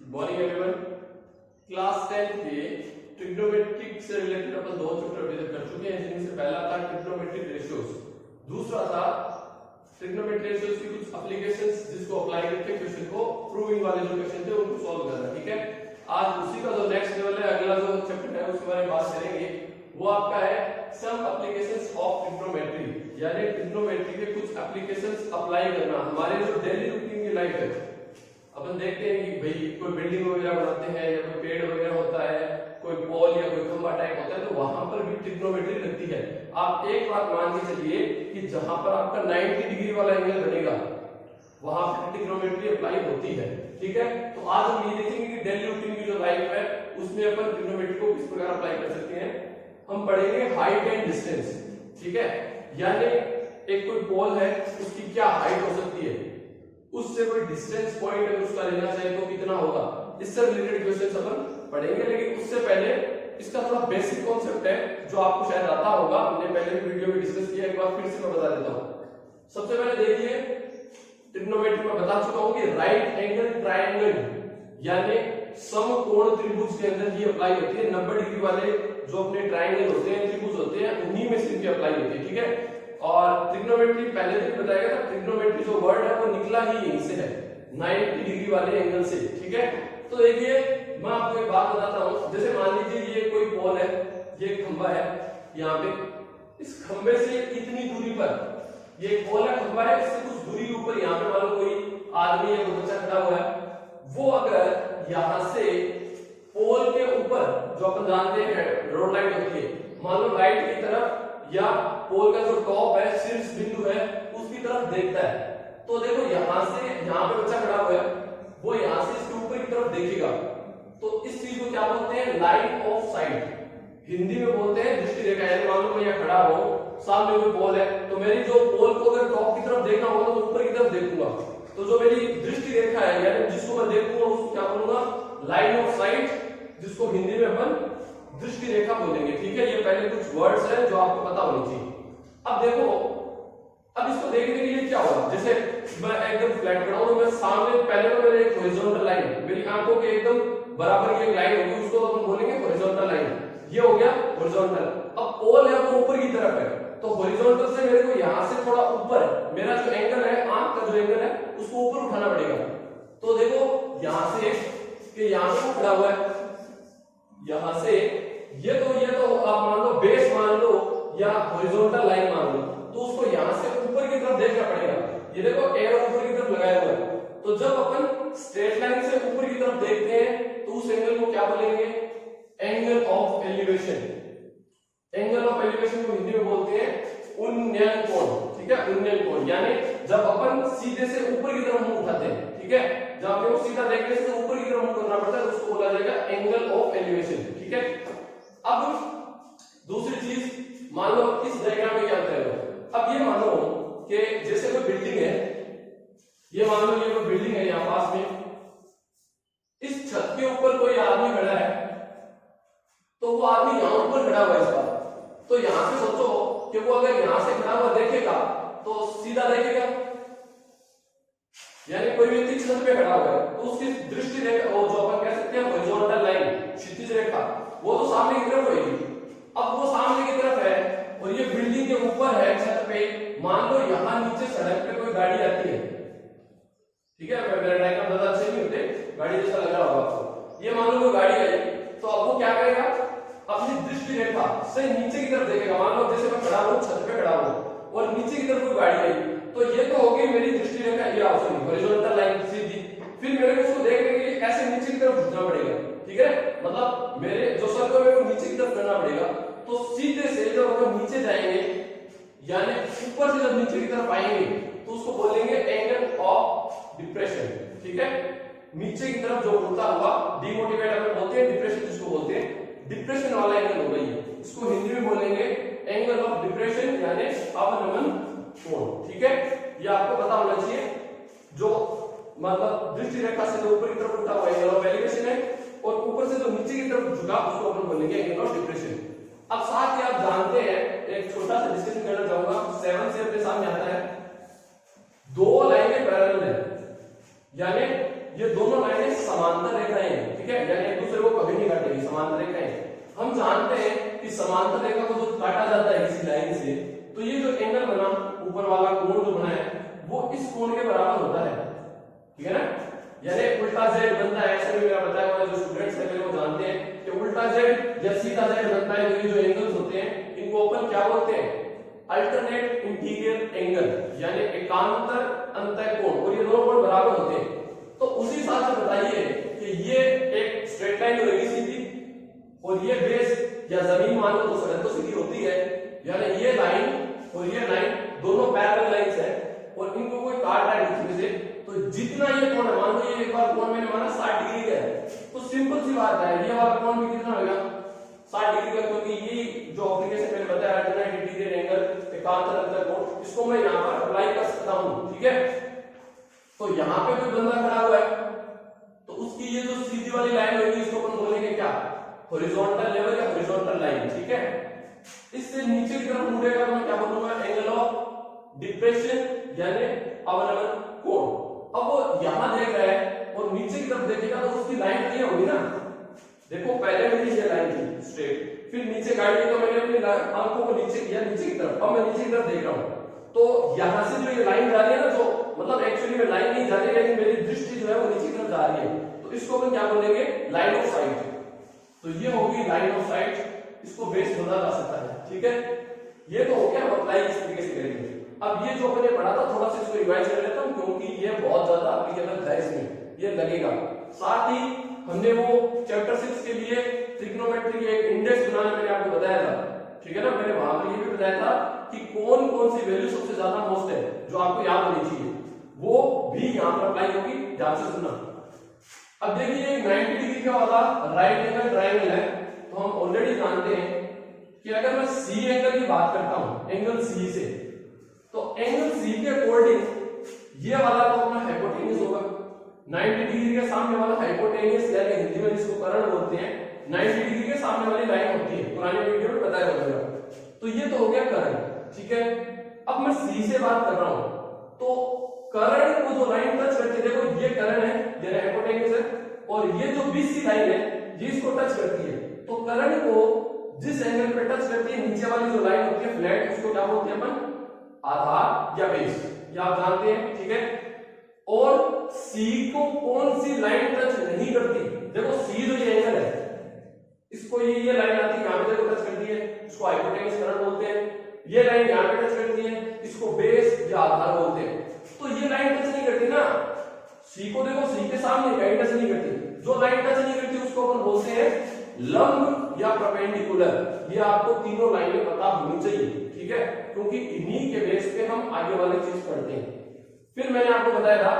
Good morning everyone. Class 10 के trigonometric से related अपन दो चैप्टर अभी तक कर चुके हैं, जिनमें से पहला था ट्रिग्नोमेट्रिक रेशियोज, दूसरा था ट्रिग्नोमेट्रिक रेशियोज की कुछ एप्लीकेशंस जिसको अप्लाई करके क्वेश्चन को प्रूविंग वाले जो क्वेश्चन थे उनको सॉल्व करना। ठीक है, आज उसी का जो नेक्स्ट लेवल है, अगला जो चैप्टर है उसके बारे में बात करेंगे। वो आपका है सम एप्लीकेशंस ऑफ ट्रिग्नोमेट्री, यानी ट्रिग्नोमेट्री के कुछ एप्लीकेशंस अप्लाई करना हमारे जो डेली रूटीन की लाइफ है। अपन देखते हैं कि भाई कोई बिल्डिंग वगैरह बनाते हैं या कोई पेड़ वगैरह होता है, कोई पोल या कोई खंबा टाइप होता है, तो वहां पर भी ट्रिग्नोमेट्री लगती है। आप एक बात मान के चलिए कि जहां पर आपका 90 डिग्री वाला एंगल बनेगा वहां पर ट्रिग्नोमेट्री अप्लाई होती है। ठीक है, तो आज हम ये देखेंगे कि डेली रूटीन की जो लाइफ है उसमें अपन ट्रिग्नोमेट्री को किस प्रकार अप्लाई कर सकते हैं। हम पढ़ेंगे हाइट एंड डिस्टेंस। ठीक है, यानी एक कोई पोल है उसकी क्या हाइट हो सकती है, उससे कोई डिस्टेंस पॉइंट अगर उसका लेना चाहिए तो कितना होगा, इससे रिलेटेड क्वेश्चंस अपन पढ़ेंगे। लेकिन उससे पहले इसका थोड़ा बेसिक कॉन्सेप्ट है जो आपको शायद आता होगा, हमने पहले भी वीडियो में डिस्कस किया, एक बार फिर से मैं बता देता हूं। सबसे पहले देखिए, ट्रिग्नोमेट्री में बता चुका हूं कि राइट एंगल ट्रायंगल यानी समकोण त्रिभुज के अंदर ये अप्लाई होती है। 90 डिग्री वाले जो अपने ट्रायंगल होते हैं, त्रिभुज होते हैं, उन्हीं में सिर्फ ये अप्लाई होती है। ठीक है, और ट्रिग्नोमेट्री पहले भी बताया गया था, ट्रिग्नोमेट्री जो वर्ड है वो निकला ही यहीं से है, 90 डिग्री वाले एंगल से। ठीक है, तो देखिए मैं आपको एक बात बताता हूं। जैसे मान लीजिए ये कोई पोल है, ये खंबा है, यहाँ पे इस खंबे से इतनी दूरी पर ये पोल है, खंबा है, इससे कुछ दूरी ऊपर यहाँ पे मान लो कोई आदमी या कोई बच्चा खड़ा हुआ है, वो अगर यहाँ से पोल के ऊपर जो अपन जानते हैं रोड लाइट होती है, मान लो लाइट की तरफ या पोल का जो टॉप है, शीर्ष बिंदु है, उसकी तरफ देखता है, तो देखो यहाँ से यहाँ पे बच्चा खड़ा हुआ है, वो यहाँ से इसके ऊपर की तरफ देखेगा, तो इस चीज को क्या बोलते हैं, लाइन ऑफ साइट। हिंदी में बोलते हैं दृष्टि रेखा। यानी मान लो मैं यहाँ खड़ा हूँ, सामने कोई पोल है, तो मेरी जो पोल को अगर टॉप की तरफ देखना होगा तो ऊपर की तरफ देखूंगा, तो जो मेरी दृष्टि रेखा है यानी जिसको मैं देखूंगा उसको क्या बोलूंगा, लाइन ऑफ साइट, जिसको हिंदी में अपन दृष्टि रेखा बोलेंगे। ठीक है, ये पहले कुछ वर्ड्स हैं जो आपको पता होनी चाहिए। अब देखो, अब इसको देखने के लिए क्या होगा, जैसे मैं एकदम फ्लैट खड़ा हूं, मैं सामने पहले तो मेरे एक हॉरिजॉन्टल लाइन, मेरी आंखों के एकदम बराबर की एक लाइन होगी, उसको अपन बोलेंगे हॉरिजॉन्टल लाइन। ये हो गया हॉरिजॉन्टल। अब पोल है वो ऊपर की तरफ है, तो हॉरिजॉन्टल से मेरे को यहां से थोड़ा ऊपर मेरा जो एंगल है, आंख का जो एंगल है, उसको ऊपर उठाना पड़ेगा। तो देखो यहां से कि यहां पे खड़ा हुआ है, यहां से ये तो आप मान लो बेस मान लो या हॉरिजॉन्टल लाइन मान लो, तो उसको यहां से ऊपर की तरफ देखना पड़ेगा। ये देखो एरो ऊपर की तरफ लगाया हुआ है, तो जब अपन स्ट्रेट लाइन से ऊपर की तरफ देखते हैं तो उस एंगल को क्या बोलेंगे, angle of elevation. Angle of elevation को हिंदी में बोलते हैं उन्नयन कोण। ठीक है, उन्नयन कोण यानी जब अपन सीधे से ऊपर की तरफ मुंह उठाते हैं, ठीक है, जब आपको सीधा देखने से ऊपर की तरफ मुंह करना पड़ता है, तो उसको बोला जाएगा एंगल ऑफ एलिवेशन। ठीक है, अब दूसरी चीज, मान लो इस डायग्राम में क्या होता है, अब ये मानो कि जैसे कोई बिल्डिंग है, ये मान लो ये कोई बिल्डिंग है, यहां पास में इस छत के ऊपर कोई आदमी खड़ा है, तो वो आदमी यहां ऊपर खड़ा हुआ है इस बार, तो यहां से सोचो कि वो अगर यहां से खड़ा हुआ देखेगा तो सीधा देखेगा, यानी कोई व्यक्ति छत पे खड़ा हुआ है तो उसकी दृष्टि रेखा, वो जो अपन कह सकते हैं हॉरिजॉन्टल लाइन, क्षैतिज रेखा, वो तो सामने की तरफ होगी। अब वो सामने की तरफ है और ये बिल्डिंग के ऊपर है छत पे, मान लो यहां नीचे सड़क पे कोई गाड़ी आती है, ठीक है, मेरा डायग्राम ज्यादा अच्छे नहीं होते, गाड़ी जैसा लग रहा होगा आपको, ये मान लो कोई गाड़ी आई, तो अब वो क्या करेगा, अपनी दृष्टि रेखा से नीचे की तरफ देखेगा। मान लो जैसे मैं खड़ा हूं, छत पे खड़ा हूं और नीचे की तरफ कोई गाड़ी आई, तो ये तो होगी मेरी दृष्टि रेखा, ये हॉरिजॉन्टल लाइन सीधी, फिर मेरे को उसको देखने के लिए ऐसे नीचे की तरफ झुकना पड़ेगा। ठीक है, मतलब मेरे जो सर को मेरे को नीचे की तरफ करना पड़ेगा, तो सीधे से जब हम नीचे जाएंगे यानी ऊपर से जब नीचे की तरफ आएंगे तो उसको बोलेंगे एंगल ऑफ डिप्रेशन। ठीक है, नीचे की तरफ जो उड़ता हुआ डिमोटिवेट अपन बोलते हैं, डिप्रेशन जिसको बोलते हैं, डिप्रेशन वाला एंगल हो गई है, इसको हिंदी में बोलेंगे एंगल ऑफ डिप्रेशन यानी अवनमन कोण। ठीक है, ये आपको पता होना चाहिए। जो मतलब दृष्टि रेखा से जो ऊपर की तरफ उठा हुआ एंगल ऑफ एलिवेशन है और ऊपर से जो नीचे की तरफ झुका उसको अपन बोलेंगे एंगल ऑफ डिप्रेशन। अब साथ ही आप जानते हैं, एक छोटा सा डिस्कशन करना चाहूंगा, 7 से अपने सामने आता है, दो लाइनें पैरेलल है, यानी ये दोनों लाइनें समांतर रेखा समांतर रेखाएं। हम जानते हैं कि समांतर रेखा को जो काटा जाता है किसी लाइन से, तो ये जो एंगल बना, ऊपर वाला कोण जो बना है वो इस कोण के बराबर होता है, ठीक है ना। यानी उल्टा z बनता है, ऐसे भी मेरा बताया हुआ है, जो स्टूडेंट्स है मेरे को जानते हैं कि उल्टा z या सीधा z बनता है। तो ये जो एंगल्स होते हैं इनको अपन क्या बोलते हैं, अल्टरनेट इंटीरियर एंगल, यानी एकांतर अंतः कोण, और ये दोनों कोण बराबर होते हैं। तो उसी हिसाब से बताइए कि ये एक स्ट्रेट लाइन होगी सीधी, और ये बेस या जमीन मान लो तो सड़क तो सीधी होती है, यानी ये लाइन और ये लाइन दोनों पैरेलल लाइंस है, और इनको कोई काट रहा है बीच में से, तो जितना ये कोण है, मान लो ये एक बार कोण मैंने माना 60 डिग्री का है, तो सिंपल सी बात है ये वाला कोण भी कितना होगा 60 डिग्री का, क्योंकि ये जो एप्लीकेशन मैंने बताया अल्टरनेट इंटीरियर एंगल एकांतर अंतः कोण, इसको मैं यहां पर अप्लाई कर सकता हूं, ठीक है। तो यहां पे कोई बंदा खड़ा हुआ है, तो उसकी ये जो सीधी वाली लाइन होगी इसको अपन बोलेंगे क्या, हॉरिजॉन्टल लेवल या हॉरिजॉन्टल लाइन, ठीक है। इससे नीचे की तरफ मुड़ेगा तो मैं क्या बोलूंगा, एंगल ऑफ डिप्रेशन यानी अवनमन कोण। अब वो यहां देख रहा है और नीचे की तरफ देखेगा तो उसकी लाइन ये होगी ना, देखो पहले मेरी ये लाइन थी स्ट्रेट, फिर नीचे गाड़ी तो मैंने अपनी आंखों को नीचे किया नीचे की तरफ, अब मैं नीचे की तरफ देख रहा हूं, तो यहां से जो ये लाइन जा रही है ना, जो मतलब एक्चुअली में लाइन नहीं जा रही है लेकिन मेरी दृष्टि जो है वो नीचे की तरफ जा रही है, तो इसको अपन क्या बोलेंगे, लाइन ऑफ साइट। तो ये होगी लाइन ऑफ साइट, इसको बेस बोला जा सकता है, ठीक है। ये तो हो गया, हम अप्लाई किस तरीके से करेंगे। अब ये जो मैंने पढ़ा था थोड़ा सा इसको रिवाइज कर लेता हूं, क्योंकि ये बहुत ज्यादा एप्लीकेबल है, इसमें ये लगेगा। साथ ही हमने वो चैप्टर 6 के लिए ट्रिग्नोमेट्री के एक इंडेक्स बनाना मैंने आपको बताया था, ठीक है ना। मैंने वहां पर ये भी बताया था कि कौन कौन सी वैल्यू सबसे ज्यादा मोस्ट है जो आपको याद होनी चाहिए, वो भी यहां पर अप्लाई होगी, ध्यान से सुनना। अब देखिए 90 डिग्री का वाला राइट एंगल ट्रायंगल है, तो हम ऑलरेडी जानते हैं कि अगर मैं सी एंगल की बात करता हूं, एंगल सी से, तो एंगल सी के अकॉर्डिंग ये वाला तो अपना हाइपोटेन्यूज होगा, 90 डिग्री के सामने वाला हाइपोटेन्यूज, यानी हिंदी में जिसको कर्ण बोलते हैं, 90 डिग्री के सामने वाली लाइन होती है, पुराने वीडियो में बताया होगा। तो ये तो हो गया कर्ण, ठीक है। अब मैं सी से बात कर रहा हूं, तो कर्ण को जो लाइन टच करती है, देखो ये कर्ण है, ये हाइपोटेन्यूज है, और ये जो बीसी लाइन है ये इसको टच करती है, तो कर्ण को जिस एंगल पे टच करती है, नीचे वाली जो लाइन होती है फ्लैट, उसको क्या बोलते हैं अपन, आधार या बेस, ये आप जानते हैं, ठीक है। और सी को कौन सी लाइन टच नहीं करती, देखो सी जो ये एंगल है, इसको ये लाइन आती है यहां पे, देखो टच करती है, इसको हाइपोटेन्यूज कर्ण बोलते हैं। ये लाइन यहां पे टच करती है, इसको बेस या आधार बोलते हैं। तो ये लाइन टच नहीं करती ना, सी को देखो, सी के सामने कहीं टच नहीं करती, जो लाइन टच नहीं करती उसको अपन बोलते हैं लंब या परपेंडिकुलर। ये आपको तीनों लाइनें पता होनी चाहिए, ठीक है, क्योंकि इन्हीं के बेस पे हम आगे वाली चीज पढ़ते हैं। फिर मैंने आपको बताया था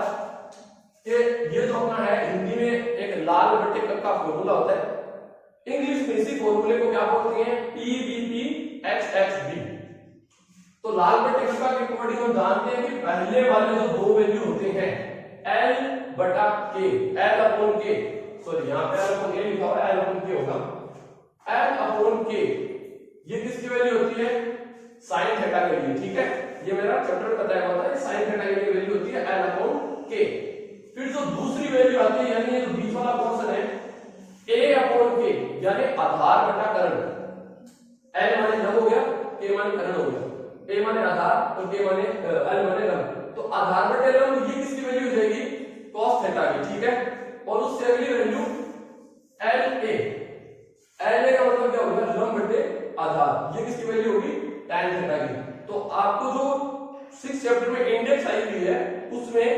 कि ये जो अपना है, हिंदी में एक लाल बट्टे का फॉर्मूला होता है, इंग्लिश में इसी फॉर्मूले को क्या बोलते हैं, PVP-HHB। तो लाल बट्टे के अकॉर्डिंग हम जानते हैं कि पहले वाले जो दो वैल्यू होते हैं L/K, L/K, सॉरी यहाँ पे L/K लिखा हुआ है, L/K होगा, L/K, ये किसकी वैल्यू होती है, साइन थीटा के लिए, ठीक है। ये मेरा चैप्टर बताया हुआ था, साइन थीटा की वैल्यू होती है L/K। फिर जो दूसरी वैल्यू आती है, यानी ये जो बीच वाला पोर्शन है, A/K, यानी आधार बटा कर्ण। L माने लंब हो गया, K माने कर्ण हो गया, A माने आधार और K माने L माने लंब। तो आधार बटे लंब ये किसकी वैल्यू हो जाएगी, cos थीटा की, ठीक है। और उससे अगली वैल्यू LA, LA का मतलब क्या होगा, लंब बटे आधार, ये किसकी वैल्यू होगी, tan थीटा की। तो आपको जो 6 चैप्टर में इंडेक्स आई हुई है उसमें,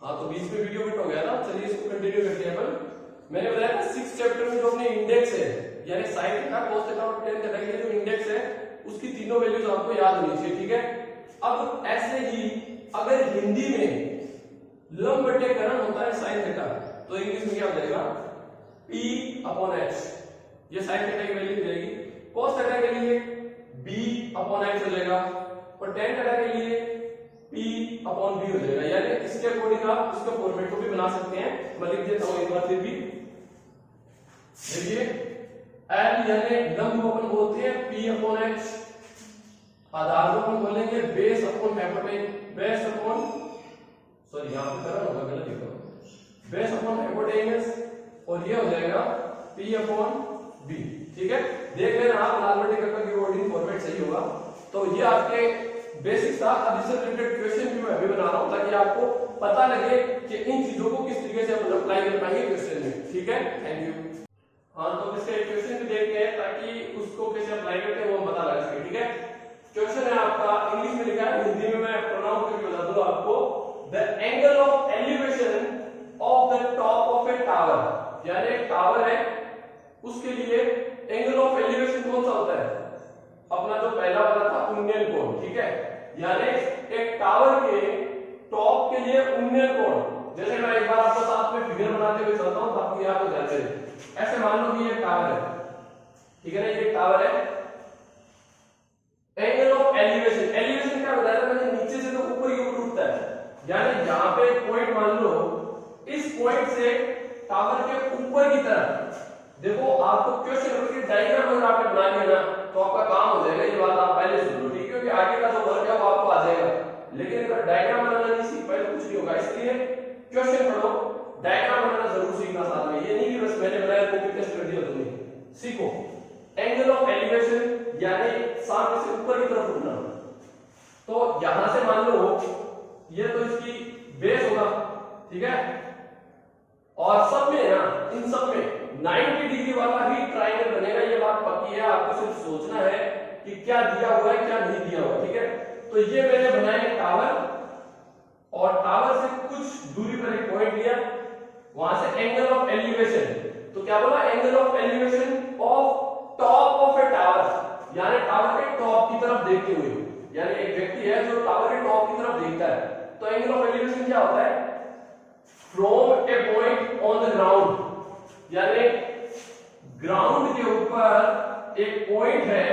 हाँ तो बीच में वीडियो कट हो गया था, चलिए इसको कंटिन्यू करते हैं अपन। मैंने बताया था 6 चैप्टर में जो अपने इंडेक्स है, यानी sin थीटा, cos थीटा और tan थीटा की जो इंडेक्स है, उसकी तीनों वैल्यूज आपको याद होनी चाहिए, ठीक है। अब ऐसे ही अगर हिंदी में लंब बटे कर्ण होता है sin थीटा, तो इंग्लिश में क्या हो जाएगा, P/H, ये sin थीटा की वैल्यू हो जाएगी। cos थीटा के लिए B/H हो जाएगा, और tan थीटा के लिए P/B हो जाएगा। यानी इसके अकॉर्डिंग आप इसका फॉर्मेट को भी बना सकते हैं, मैं लिख देता हूं एक बार फिर भी। देखिए L यानी लंब को अपन बोलते हैं P/H, आधार को अपन बोलेंगे base upon hypotenuse, base upon, sorry यहां पे करण होगा, गलत लिखा, बेस अपॉन हाइपोटेन्यूज, और ये हो जाएगा P/B, ठीक है। देख लेना आप नॉर्मल टिकट का वर्डिंग फॉर्मेट सही होगा। तो ये आपके बेसिक्स था। अब इससे रिलेटेड क्वेश्चन भी मैं अभी बना रहा हूं ताकि आपको पता लगे कि इन चीजों को किस तरीके से अपन अप्लाई कर पाएंगे क्वेश्चन में, ठीक है। Thank you. हाँ, तो इसका एक क्वेश्चन भी देखते हैं ताकि उसको कैसे अप्लाई करते हैं वो पता लगा सके, ठीक है। क्वेश्चन है आपका, इंग्लिश में लिखा है, हिंदी में मैं प्रोनाउंस करके बता दूं आपको। The angle of elevation of the top of A tower, यानी एक टावर है उसके लिए एंगल ऑफ एलिवेशन कौन सा होता है? अपना जो पहला वाला था उन्नयन कोण, ठीक है। यानी एक टावर के टॉप के लिए उन्नयन कोण, जैसे मैं एक बार आपके साथ में फिगर बनाते हुए चलता हूं तो आपको याद हो जाता है। ऐसे मान लो कि ये टावर है, ठीक है ना, ये टावर है। एंगल ऑफ एलिवेशन, एलिवेशन क्या बताया था मैंने? नीचे से तो ऊपर की ओर उठता है। यानी यहां पे पॉइंट मान लो, इस पॉइंट से टावर के ऊपर की तरफ देखो, आपको क्वेश्चन की डायग्राम अगर आपने बना लिया ना तो आपका काम हो जाएगा। ये बात आप पहले सुन लो, ठीक है, क्योंकि आगे का जो वर्क है वो आपको आ जाएगा। लेकिन अगर डायग्राम बनाना नहीं सीख पाए तो कुछ नहीं होगा। इसलिए क्वेश्चन पढ़ो, डायग्राम बनाना जरूर सीखना साथ में। ये नहीं कि बस मैंने बनाया कॉपी पेस्ट कर दिया, तुमने सीखो। एंगल ऑफ एलिवेशन यानी सामने से ऊपर की तरफ उठना। तो यहां से मान लो ये तो इसकी बेस होगा, ठीक है, और सब में ना, इन सब में 90 डिग्री वाला ही ट्रायंगल बनेगा। ये बात पक्की है, आपको सिर्फ सोचना है कि क्या दिया हुआ है क्या नहीं दिया हुआ, ठीक है। तो ये मैंने बनाया टावर, और टावर से कुछ दूरी पर एक पॉइंट लिया, वहां से एंगल ऑफ एलिवेशन, तो क्या बोला? Angle of elevation of top of A tower, यानी टावर के टॉप की तरफ देखते हुए। यानी एक व्यक्ति है जो टावर के टॉप की तरफ देखता है, तो एंगल ऑफ एलिवेशन क्या होता है? From A point on the ground, यानी ग्राउंड के ऊपर एक पॉइंट है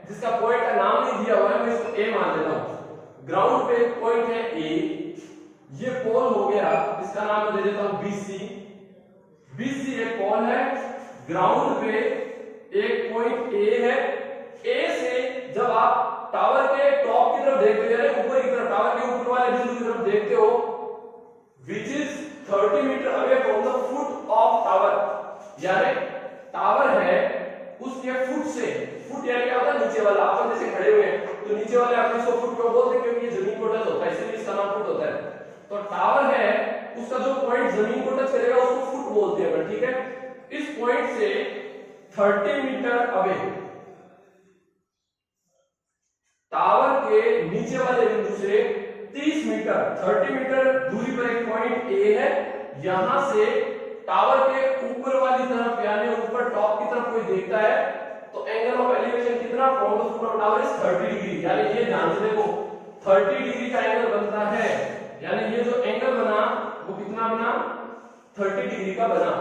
जिसका पॉइंट का नाम नहीं दिया हुआ है, मैं इसको ए मान लेता हूं। ग्राउंड पे एक पॉइंट है ए, ये पोल हो गया, इसका नाम मैं दे देता हूं बीसी। बीसी एक पोल है, ग्राउंड पे एक पॉइंट ए है। ए से जब आप टावर के टॉप की तरफ देखते हो, यानी ऊपर की तरफ, टावर के ऊपर वाले बिंदु की तरफ देखते हो, which is 30 metre away from the foot of tower, यानी टावर है उसके फुट से, फुट यानी क्या होता है? नीचे वाला। अपन जैसे खड़े हुए हैं तो नीचे वाले अपने इसको फुट क्यों बोलते हैं? क्योंकि ये जमीन को टच होता है, इसलिए इसका नाम फुट होता है। तो टावर है, उसका जो पॉइंट जमीन को टच करेगा उसको फुट बोलते हैं, ठीक है। इस पॉइंट से 30 मीटर अवे टावर के नीचे वाले बिंदु से 30 मीटर, 30 मीटर दूरी पर एक पॉइंट ए है। यहां से टावर के ऊपर वाली तरफ, यानी ऊपर टॉप की तरफ कोई देखता है तो एंगल ऑफ एलिवेशन कितना? From the foot of tower is 30 degree. यानी ये ध्यान से देखो, 30 डिग्री का एंगल बनता है। यानी ये जो एंगल बना वो कितना बना? 30 डिग्री का बना।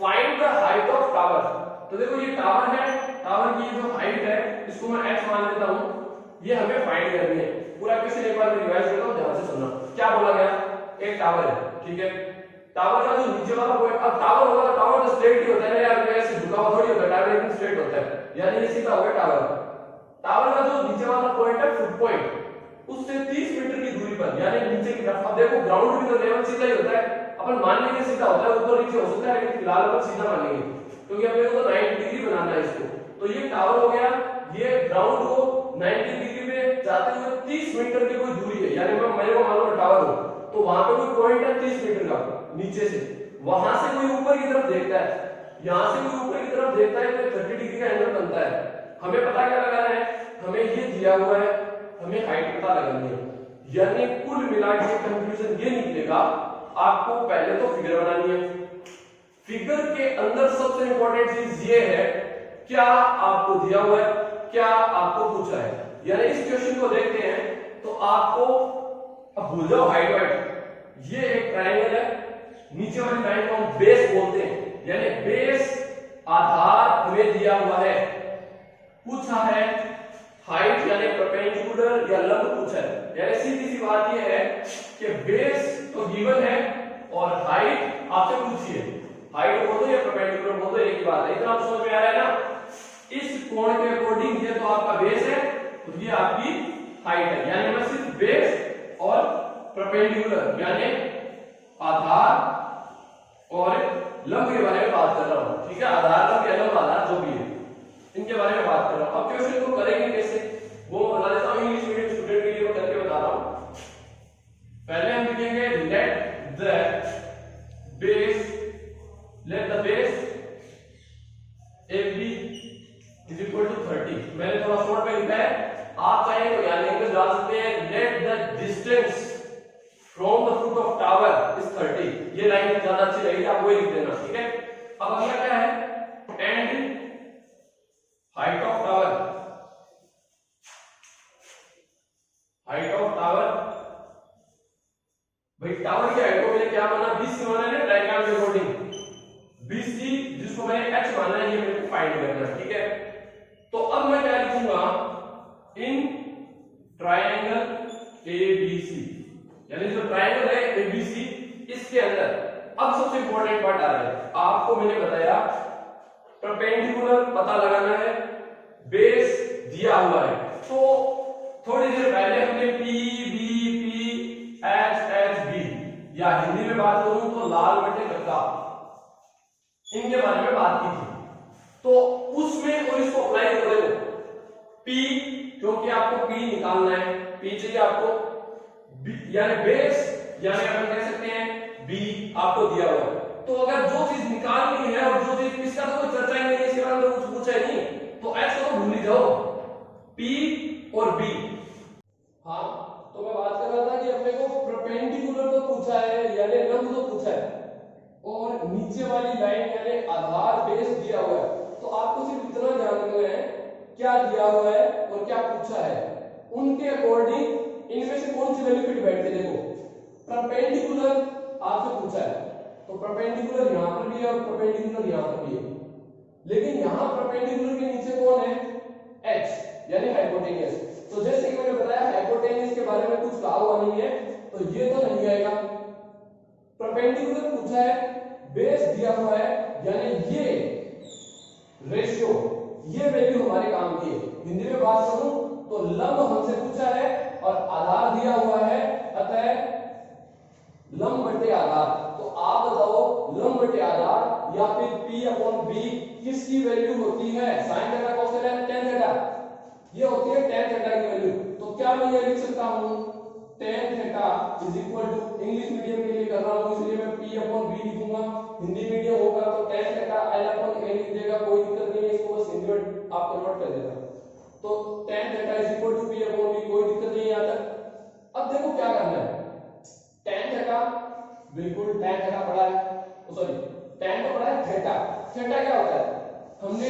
Find the height of tower, तो देखो ये टावर है, टावर की जो हाइट है इसको मैं h मान लेता हूं, ये हमें फाइंड करनी है। पूरा क्वेश्चन एक बार रिवाइज करता हूं, ध्यान से सुनना। क्या बोला गया? एक टावर है, ठीक है, टावर का जो नीचे वाला पॉइंट, अब टावर होगा तो टावर तो स्ट्रेट ही होता है ना यार, ऐसे झुका हुआ थोड़ी होता है, टावर एकदम स्ट्रेट होता है, यानी ये सीधा होगा टावर। टावर का जो नीचे वाला पॉइंट है फुट पॉइंट, उससे 30 मीटर की दूरी पर, यानी नीचे की तरफ। अब देखो ग्राउंड भी तो लेवल सीधा ही होता है, अपन मान लेंगे सीधा होता है, ऊपर नीचे हो सकता है, लेकिन फिलहाल अपन सीधा मान लेंगे क्योंकि अपने को तो 90 डिग्री बनाना है इसको। तो ये टावर हो गया, ये ग्राउंड को 90 डिग्री पे जाते हुए 30 मीटर की कोई दूरी है, यानी मेरे को मालूम है टावर हो, तो वहां पे कोई पॉइंट है 30 मीटर का नीचे से, वहां से कोई ऊपर की तरफ देखता है, यहां से कोई ऊपर की तरफ देखता है तो 30 डिग्री का एंगल बनता है। हमें पता क्या लगाना है? हमें ये दिया हुआ है, हमें हाइट पता लगानी है। यानी कुल मिला के कंक्लूजन ये निकलेगा, आपको पहले तो फिगर बनानी है। फिगर के अंदर सबसे इंपॉर्टेंट चीज ये है, क्या आपको दिया हुआ है, क्या आपको पूछा है। यानी इस क्वेश्चन को देखते हैं तो आपको, अब भूल जाओ हाइट वाइट, ये एक ट्रायंगल है, नीचे वाली लाइन को हम बेस बोलते हैं, यानी बेस आधार हमें दिया हुआ है। पूछा है हाइट यानी परपेंडिकुलर या लंब पूछा है, यानी सीधी सी बात ये है कि बेस तो गिवन है और हाइट आपसे पूछिए, हाइट बोल दो या परपेंडिकुलर बोल दो, एक ही बात है। इतना तो समझ में आ रहा है ना? इस कोण के अकॉर्डिंग ये तो आपका बेस है, तो ये आपकी हाइट है। यानी मैं सिर्फ बेस और परपेंडिकुलर यानी आधार और लंब के बारे में बात कर रहा हूं, ठीक है, आधार लंब या लंब आधार जो भी है इनके बारे में बात कर रहा हूं। अब क्वेश्चन को करेंगे कैसे वो बता देता हूं, इंग्लिश मीडियम स्टूडेंट के लिए मैं करके बता रहा हूं। पहले हम लिखेंगे let the base AB is equal to 30। मैंने थोड़ा शॉर्ट में लिखा है, आप चाहें तो यहाँ लिखकर डाल सकते हैं let the distance from the foot of tower is 30। ये लाइन ज्यादा अच्छी लगेगी, आप वही लिख देना, ठीक है। अब अगला क्या है, and height of tower, height of tower भाई टावर की हाइट को मैंने क्या माना, BC माना है डायग्राम के अकॉर्डिंग, BC जिसको मैंने h माना है, ये मेरे को फाइंड करना है, ठीक है। तो अब मैं क्या लिखूंगा, इन ट्रायंगल ABC, यानी जो ट्रायंगल है ABC इसके अंदर अब सबसे इंपॉर्टेंट पार्ट आ रहा है। आपको मैंने बताया परपेंडिकुलर पता लगाना है, बेस दिया हुआ है, तो थोड़ी देर पहले हमने PBP HHB या हिंदी में बात करूं तो लाल बटे गद्दा इनके बारे में बात की थी। तो उसमें और इसको अप्लाई कर दो, P क्योंकि आपको P निकालना है, P चाहिए आपको, यानी बेस यानी अपन कह सकते हैं B आपको दिया हुआ है। तो अगर जो चीज निकालनी है और जो चीज इसका तो कोई चर्चा ही नहीं है, इसके बारे में कुछ पूछा ही नहीं, तो H को भूल ही जाओ, P और B। हाँ, तो मैं बात कर रहा था कि अपने को परपेंडिकुलर तो पूछा है यानी लंब तो पूछा है, और नीचे वाली लाइन यानी आधार बेस दिया हुआ है। तो आपको सिर्फ इतना ध्यान रखना है क्या दिया हुआ है और क्या पूछा है, उनके अकॉर्डिंग इनमें से कौन सी वैल्यू फिट बैठती है। देखो परपेंडिकुलर आपसे पूछा है, तो परपेंडिकुलर यहां पर भी है और परपेंडिकुलर यहां पर भी है, लेकिन यहां परपेंडिकुलर के नीचे कौन है, h यानी हाइपोटेनियस। तो जैसे कि मैंने बताया हाइपोटेनियस के बारे में कुछ कहा हुआ नहीं है, तो ये तो नहीं आएगा। परपेंडिकुलर पूछा है, बेस दिया हुआ है, यानी ये रेशियो, ये वैल्यू हमारे काम की है। हिंदी में बात करूं तो लंब हमसे पूछा है और आधार दिया हुआ है, अतः लंब बटे आधार। तो आप बताओ लंब बटे आधार या फिर P/B किसकी वैल्यू होती है, sin theta cos theta tan theta, ये होती है tan थीटा की वैल्यू। तो क्या मैं ये लिख सकता हूं tan theta is equal to, English medium के लिए कर रहा हूं इसलिए मैं P/B लिखूंगा, हिंदी मीडियम होगा तो tan थीटा L/A लिख देगा, कोई दिक्कत नहीं है, इसको बस हिंदी में आप कन्वर्ट कर देना। तो tan theta is equal to P/B, कोई दिक्कत नहीं है यहां तक। अब देखो क्या करना है, tan थीटा बिल्कुल tan थीटा पढ़ा है, सॉरी tan तो पढ़ा है, थीटा थीटा क्या होता है, हमने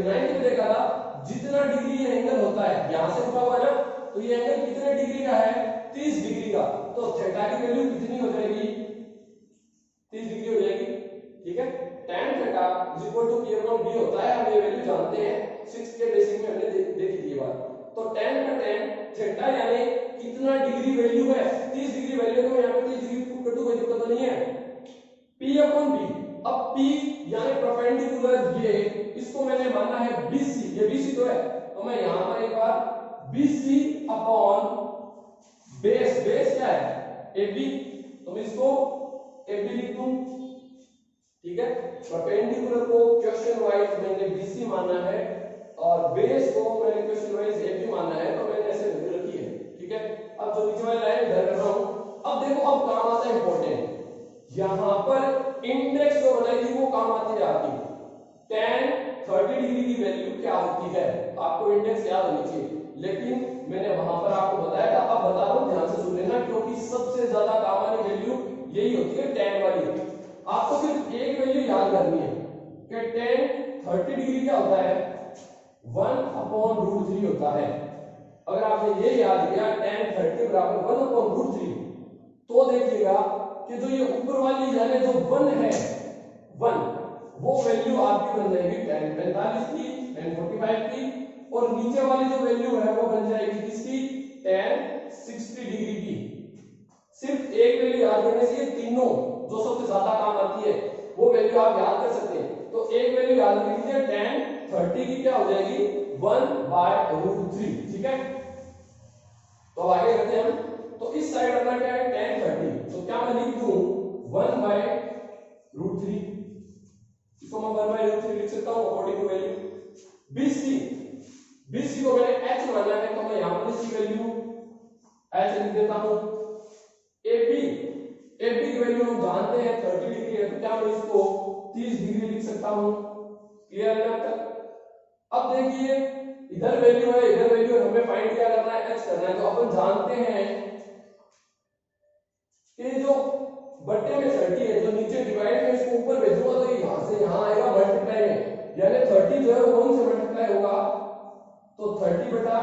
9th में देखा था, जितना डिग्री ये एंगल होता है, यहां से उठा हुआ है ना, तो ये एंगल कितने डिग्री का है, 30 डिग्री का। तो थीटा की वैल्यू कितनी हो जाएगी, 30 डिग्री हो जाएगी, ठीक है। tan theta is equal to P/B होता है, हम ये वैल्यू जानते हैं, 6 के बेसिक में हमने देखी थी ये बात। तो tan का tan थीटा यानी कितना डिग्री वैल्यू है, 30 डिग्री वैल्यू, तो मैं यहां पे 30 डिग्री पुट कर दूं, कोई दिक्कत तो नहीं है। P/B, अब P यानी परपेंडिकुलर, ये इसको मैंने माना है BC, ये BC तो है, तो मैं यहां पर एक बार BC अपॉन बेस, बेस क्या है AB, तो मैं इसको AB लिख दूं, ठीक है। परपेंडिकुलर को क्वेश्चन वाइज मैंने BC माना है और बेस को मैंने क्वेश्चन वाइज AB माना है, तो मैंने ऐसे वैल्यू रखी है, ठीक है। अब जो नीचे वाली लाइन इधर कर रहा हूं, अब देखो अब काम आता है इंपॉर्टेंट, यहां पर इंडेक्स जो बनाई थी वो काम आती है आपकी, tan 30 डिग्री की वैल्यू क्या होती है, आपको इंडेक्स याद होनी चाहिए, लेकिन मैंने वहां पर आपको बताया था, अब बता रहा हूं, ध्यान से सुन लेना, क्योंकि सबसे ज्यादा काम वाली वैल्यू यही होती है tan वाली। आपको सिर्फ एक वैल्यू याद करनी है कि tan 30 डिग्री क्या होता है, 1/√3 होता है। अगर आपने ये याद किया tan 30 बराबर 1/√3, तो देखिएगा कि जो ये ऊपर वाली यानी जो 1 है, 1 वो वैल्यू आपकी बन जाएगी tan 45 की, tan 45 की, और नीचे वाली जो वैल्यू है वो बन जाएगी किसकी, tan 60 डिग्री की। सिर्फ एक वैल्यू याद करने से ये तीनों जो सबसे ज्यादा काम आती है वो वैल्यू आप याद कर सकते हैं। तो एक वैल्यू याद कर लीजिए, tan 30 की क्या हो जाएगी, 1/√3, ठीक है। तो आगे करते हैं हम, तो इस साइड अपना क्या है tan 30, तो क्या मैं लिख दूं 1/√3 √3, इसको मैं 1/√3 लिख सकता हूँ according to value. BC, BC को मैंने h माना है तो मैं यहाँ पर इसकी वैल्यू h लिख देता हूँ। AB, AB की वैल्यू हम जानते हैं 30 डिग्री है, तो क्या मैं इसको 30 डिग्री लिख सकता हूँ। क्लियर है अब तक? अब देखिए इधर वैल्यू है, इधर वैल्यू है, हमें फाइंड क्या करना है, h करना है। तो अपन जानते हैं कि जो बट्टे में 30 है, जो नीचे डिवाइड में इसको ऊपर भेजूंगा तो ये यहां से यहां आएगा मल्टीप्लाई में, यानी 30 जो है वो 1 से मल्टीप्लाई होगा, तो 30 बटा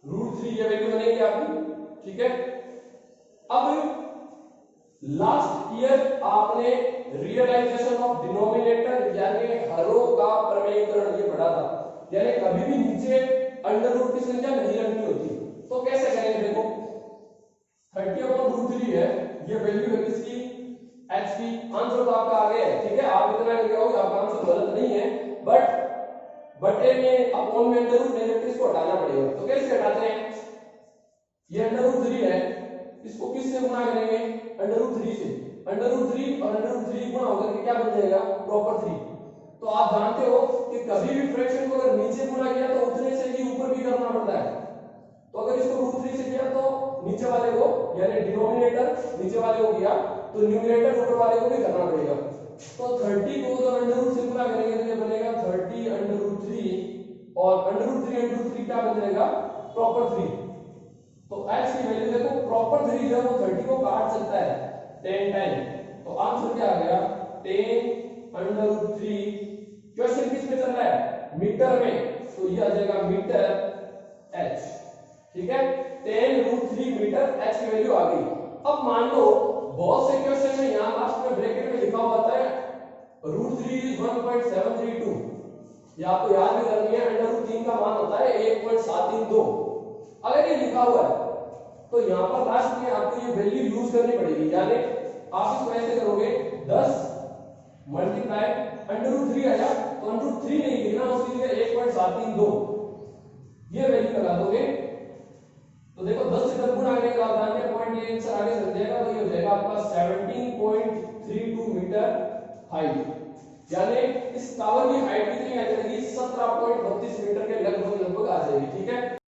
√3 ये वैल्यू बनेगी आपकी। ठीक है, अब लास्ट ईयर आपने रियलाइजेशन ऑफ डिनोमिनेटर यानी हरों का प्रमेयीकरण ये पढ़ा था, यानी कभी भी नीचे अंडर रूट की संख्या नहीं रखनी होती। तो कैसे करेंगे, देखो 30/√3 है, ये वैल्यू है किसकी, h की। आंसर तो आपका आ गया है, ठीक है, आप इतना लिख रहे हो, आपका आंसर गलत नहीं है, बट बटे में अपॉन में अंडर रूट नहीं रखते, इसको हटाना पड़ेगा। तो कैसे हटाते हैं, ये अंडर रूट 3 है, इसको किससे गुणा करेंगे, अंडर रूट 3 से। अंडर रूट 3 और अंडर रूट 3 गुणा होकर के क्या बन जाएगा, प्रॉपर 3। तो आप जानते हो कि कभी भी फ्रैक्शन को अगर नीचे गुणा किया तो उतने से ही ऊपर भी करना पड़ता है। तो अगर इसको √3 से किया तो नीचे वाले को यानी डिनोमिनेटर नीचे वाले को किया तो न्यूमरेटर ऊपर वाले को भी करना पड़ेगा। तो 30 को अगर अंडर रूट से गुणा करेंगे तो ये बनेगा 30/√3 और अंडर रूट 3 क्या बन जाएगा, प्रॉपर 3। तो h की वैल्यू देखो, प्रॉपर 3 जो है वो 30 को काट सकता है 10 टाइम। तो आंसर क्या आ गया, 10/√3। क्वेश्चन किस में चल रहा है, मीटर में, तो ये आ जाएगा मीटर h। ठीक है, 10√3 मीटर h की वैल्यू आ गई। अब मान लो बहुत से क्वेश्चन में यहां लास्ट में ब्रैकेट में लिखा हुआ था √3 is 1.732, ये आपको याद भी करनी है, अंडर रूट 3 का मान होता है 1.732। अगर ये लिखा हुआ है तो यहाँ पर लास्ट में आपको ये वैल्यू यूज करनी पड़ेगी, यानी आप इसको ऐसे करोगे 10 मल्टीप्लाई अंडर रूट 3 आया तो अंडर रूट 3 नहीं लिखना, उसकी जगह 1.732 ये वैल्यू लगा दोगे। तो देखो 10 से 10 गुणा करने के बाद आगे पॉइंट ये आंसर आगे चल जाएगा, तो ये हो जाएगा आपका 17.32 मीटर हाइट, यानी इस टावर की हाइट कितनी आ जाएगी, 17.32 मीटर के लगभग लगभग आ जाएगी। ठीक है।